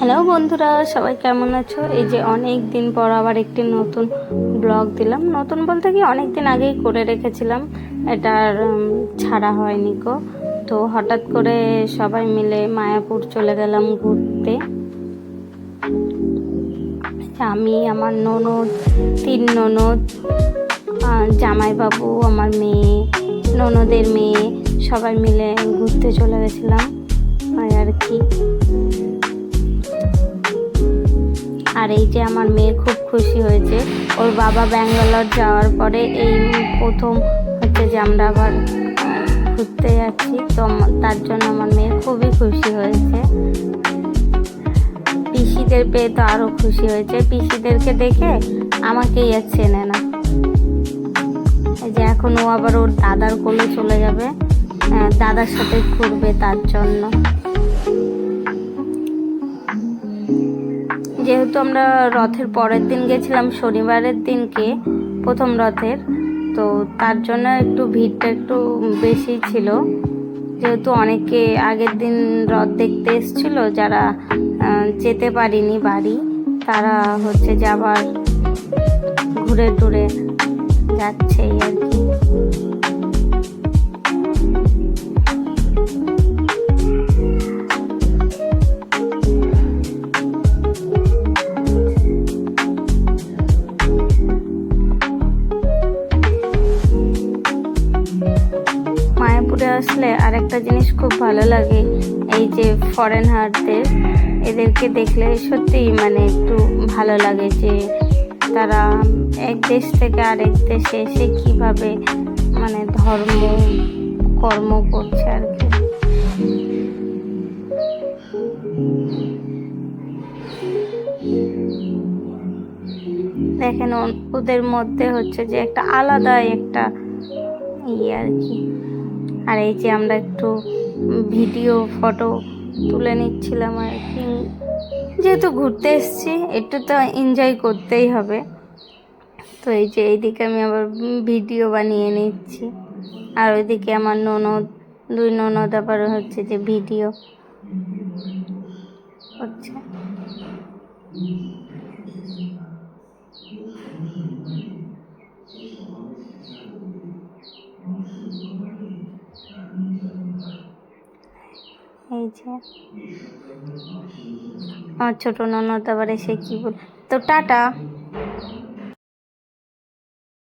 Hello বন্ধুরা, সবাই কেমন আছো? এই যে অনেক দিন পর আবার একটি নতুন ব্লগ দিলাম। নতুন বলতে কি অনেক দিন আগেই করে রেখেছিলাম, এটার ছাড়া হয়নি গো। তো হঠাৎ করে সবাই মিলে মায়াপুর চলে গেলাম ঘুরতে। আমি, আমার ননদ, 3 ননদ, জামাইবাবু, আমার মেয়ে, ননদের মেয়ে, সবাই মিলে ঘুরতে চলে গেছিলাম আর কি। আর এই যে আমার মেয়ে খুব খুশি হয়েছে, ওর বাবা ব্যাঙ্গালোর যাওয়ার পরে এই প্রথম হচ্ছে যে আমরা আবার ঘুরতে যাচ্ছি। তো তার জন্য আমার মেয়ে খুবই খুশি হয়েছে। পিসিদের পেয়ে তো আরও খুশি হয়েছে, পিসিদেরকে দেখে আমাকেই আর চেনে না। এই যে এখন ও আবার ওর দাদার কোলে চলে যাবে, দাদার সাথে ঘুরবে, তার জন্য। যেহেতু আমরা রথের পরের দিন গেছিলাম, শনিবারের দিনকে প্রথম রথের, তো তার জন্য একটু ভিড়টা একটু বেশি ছিল। যেহেতু অনেকে আগের দিন রথ দেখতে এসেছিল, যারা যেতে পারিনি বাড়ি, তারা হচ্ছে যে আবার ঘুরে টুরে যাচ্ছেই আর কি। মায়াপুরে আসলে আরেকটা জিনিস খুব ভালো লাগে, এই যে ফরেনারদের, এদেরকে দেখলে সত্যি মানে একটু ভালো লাগে যে তারা এক দেশ থেকে আরেক দেশে এসে কীভাবে মানে ধর্ম কর্ম করছে আর কি। দেখেন ওদের মধ্যে হচ্ছে যে একটা আলাদা একটা আর কি। আর এই যে আমরা একটু ভিডিও ফটো তুলে নিচ্ছিলাম আর কি। যেহেতু ঘুরতে এসেছি, একটু তো এনজয় করতেই হবে। তো এই যে এইদিকে আমি আবার ভিডিও বানিয়ে নিচ্ছি, আর ওইদিকে আমার ননদ, 2 ননদ আবার হচ্ছে যে ভিডিও করছে। এই যে আমার ছোট ননদ আবার এসে কি বল, তো টাটা।